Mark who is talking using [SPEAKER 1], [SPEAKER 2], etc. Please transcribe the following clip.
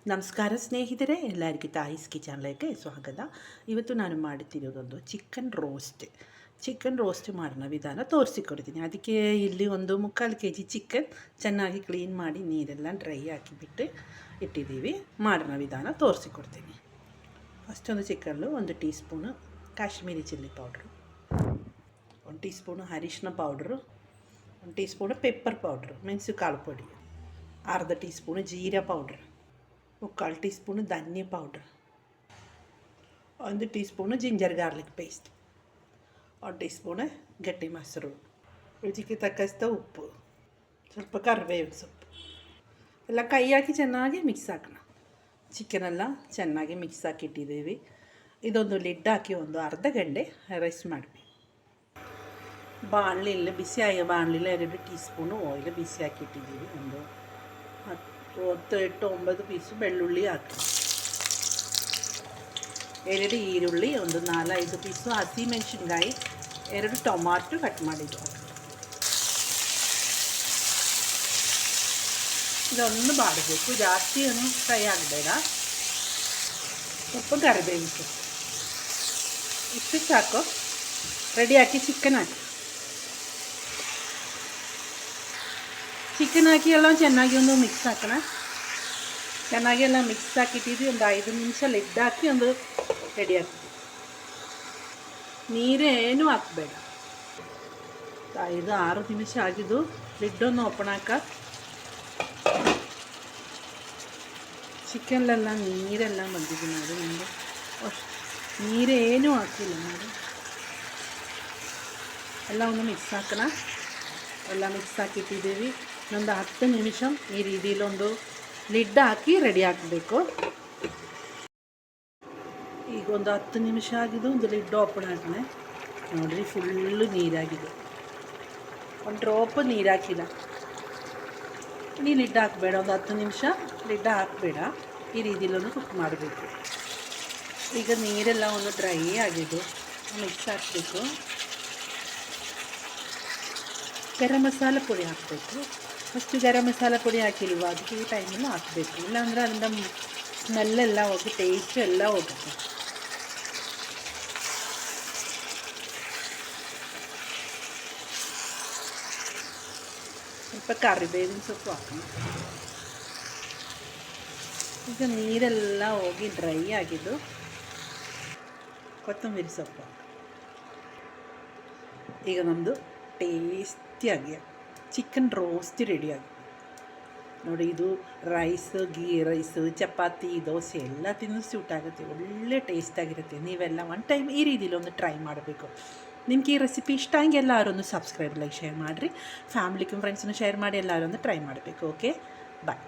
[SPEAKER 1] ನಮಸ್ಕಾರ ಸ್ನೇಹಿತರೆ, ಎಲ್ಲರಿಗೂ ತಾಯಿಸ್ ಕಿಚನ್ലേക്ക് ಸ್ವಾಗತ. ಇವತ್ತು ನಾನು ಮಾಡುತ್ತಿರೋದೊಂದು ಚಿಕನ್ ರೋಸ್ಟ್ ಮಾಡೋಣ ವಿಧಾನ ತೋರಿಸಿಕೊಡ್ತೀನಿ. ಅದಕ್ಕೆ ಇಲ್ಲಿ ಒಂದು 3/4 kg ಚಿಕನ್ ಚೆನ್ನಾಗಿ ಕ್ಲೀನ್ ಮಾಡಿ ನೀರೆಲ್ಲ ಡ್ರೈ ಹಾಕಿಬಿಟ್ಟು ಇಟ್ಟಿದ್ದೀವಿ. ಮಾಡೋಣ ವಿಧಾನ ತೋರಿಸಿಕೊಡ್ತೀನಿ. ಫಸ್ಟ್ ಒಂದು chicken 1 teaspoon Kashmiri chilli powder, 1 teaspoon ಅರಿಶಿನ powder, 1 teaspoon pepper powder ಮೆಣಸು ಕಾಳು ಪುಡಿ, ಅರ್ಧ ಟೀ ಸ್ಪೂನು ಜೀರಾ ಪೌಡ್ರ್, 1/4 ಟೀ ಸ್ಪೂನು ಧನಿಯಾ powder, 1 teaspoon ginger garlic paste, 1 teaspoon ಗಟ್ಟಿ ಮೊಸರು, ರುಚಿಗೆ ತಕ್ಕಷ್ಟು ಉಪ್ಪು, ಸ್ವಲ್ಪ ಕರಿಬೇವಿನ ಸೊಪ್ಪು ಎಲ್ಲ ಕೈ ಹಾಕಿ ಚೆನ್ನಾಗಿ ಮಿಕ್ಸ್ ಹಾಕೋಣ. ಚಿಕನೆಲ್ಲ ಚೆನ್ನಾಗಿ ಮಿಕ್ಸ್ ಹಾಕಿಟ್ಟಿದ್ದೀವಿ. ಇದೊಂದು ಲಿಡ್ ಹಾಕಿ ಒಂದು ಅರ್ಧ ಗಂಟೆ ರೆಸ್ಟ್ ಮಾಡಬೇಕು. ಬಾಣಲಿಯಲ್ಲಿ ಬಿಸಿ ಆಗಿ ಬಾಣಲಿಲ್ಲ 2 ಟೀ ಸ್ಪೂನು ಆಯಿಲ್ ಬಿಸಿ ಹಾಕಿಟ್ಟಿದ್ದೀವಿ. ಒಂದು 10, 8, 9 ಪೀಸು ಬೆಳ್ಳುಳ್ಳಿ ಹಾಕಿ, 2 ಈರುಳ್ಳಿ, ಒಂದು 4-5 ಪೀಸು ಹಸಿಮೆಣಸಿನ್ಕಾಯಿ, 2 ಟೊಮಾಟೊ ಕಟ್ ಮಾಡಿದ್ದು ಹಾಕಿ. ಇದೊಂದು ಬಾಡಬೇಕು, ಜಾಸ್ತಿ ಏನು ಫ್ರೈ ಆಗಬೇಡ. ಸ್ವಲ್ಪ ಕರಿಬೇವಿನ ಸೊಪ್ಪು ಇಷ್ಟು ಸಾಕು. ರೆಡಿ ಹಾಕಿ ಚಿಕನ್ ಹಾಕಿ ಎಲ್ಲ ಚೆನ್ನಾಗಿ ಒಂದು ಮಿಕ್ಸ್ ಹಾಕೋಣ. ಚೆನ್ನಾಗಿ ಎಲ್ಲ ಮಿಕ್ಸ್ ಹಾಕಿಟ್ಟಿದ್ವಿ. ಒಂದು 5 ನಿಮಿಷ ಲಿಡ್ ಹಾಕಿ ಒಂದು ರೆಡಿ ಆಗ್ತೀವಿ. ನೀರೇನು ಹಾಕಬೇಡ. 5-6 ನಿಮಿಷ ಆಗಿದ್ದು ಲಿಡ್ಡನ್ನು ಓಪನ್ ಹಾಕ. ಚಿಕನ್ಲೆಲ್ಲ ನೀರೆಲ್ಲ ಬಂದಿದ್ದು ನೋಡಿ, ಒಂದು ನೀರೇನು ಹಾಕಿಲ್ಲ ನೋಡಿ. ಎಲ್ಲ ಒಂದು ಮಿಕ್ಸ್ ಹಾಕೋಣ. ಎಲ್ಲ ಮಿಕ್ಸ್ ಹಾಕಿಟ್ಟಿದ್ದೀವಿ. ಒಂದು 10 ನಿಮಿಷ ಈ ರೀತಿಲೊಂದು ಲಿಡ್ ಹಾಕಿ ರೆಡಿ ಹಾಕಬೇಕು. ಈಗ ಒಂದು 10 ನಿಮಿಷ ಆಗಿದ್ದು ಒಂದು ಲಿಡ್ ಓಪನ್ ಹಾಕೋಣ. ನೋಡಿರಿ, ಫುಲ್ಲು ನೀರಾಗಿದೆ, ಒಂದು ಡ್ರಾಪ್ ನೀರು ಹಾಕಿಲ್ಲ. ನೀ ಲಿಡ್ ಹಾಕಬೇಡ, ಒಂದು 10 ನಿಮಿಷ ಲಿಡ್ ಹಾಕಬೇಡ. ಈ ರೀತಿಲೊಂದು ಕುಕ್ ಮಾಡಬೇಕು. ಈಗ ನೀರೆಲ್ಲ ಒಂದು ಡ್ರೈ ಆಗಿದ್ದು ಮಿಕ್ಸ್ ಹಾಕಬೇಕು. ಗರಂ ಮಸಾಲ ಪುಡಿ ಹಾಕಬೇಕು. ಫಸ್ಟು ಗರಂ ಮಸಾಲ ಪುಡಿ ಹಾಕಿಲ್ವ, ಅದಕ್ಕೆ ಈ ಟೈಮಲ್ಲಿ ಹಾಕಬೇಕು. ಇಲ್ಲಾಂದರೆ ಅದರಿಂದ ಸ್ಮೆಲ್ಲೆಲ್ಲ ಹೋಗಿ ಟೇಸ್ಟ್ ಎಲ್ಲ ಹೋಗುತ್ತೆ. ಸ್ವಲ್ಪ ಕರಿಬೇವಿನ ಸೊಪ್ಪು ಹಾಕೋಣ. ಈಗ ನೀರೆಲ್ಲ ಹೋಗಿ ಡ್ರೈ ಆಗಿದ್ದು ಕೊತ್ತಂಬರಿ ಸೊಪ್ಪು. ಈಗ ನಮ್ಮದು ಟೇಸ್ಟಿಯಾಗಿ ಚಿಕನ್ ರೋಸ್ಟ್ ರೆಡಿಯಾಗಿ ನೋಡಿ. ಇದು ರೈಸ್, ಗೀ ರೈಸು, ಚಪಾತಿ, ದೋಸೆ ಎಲ್ಲ ತಿನ್ನೋ ಸೂಟ್ ಆಗುತ್ತೆ. ಒಳ್ಳೆ ಟೇಸ್ಟಾಗಿರುತ್ತೆ. ನೀವೆಲ್ಲ 1 ಟೈಮ್ ಈ ರೀತಿಲಿ ಒಂದು ಟ್ರೈ ಮಾಡಬೇಕು. ನಿಮ್ಗೆ ಈ ರೆಸಿಪಿ ಇಷ್ಟ ಆಗಿ ಎಲ್ಲರೂ ಒಂದು ಸಬ್ಸ್ಕ್ರೈಬ್, ಲೈಕ್, ಶೇರ್ ಮಾಡಿರಿ. ಫ್ಯಾಮಿಲಿಗೂ ಫ್ರೆಂಡ್ಸನ್ನು ಶೇರ್ ಮಾಡಿ ಎಲ್ಲರೂ ಒಂದು ಟ್ರೈ ಮಾಡಬೇಕು. ಓಕೆ, ಬಾಯ್.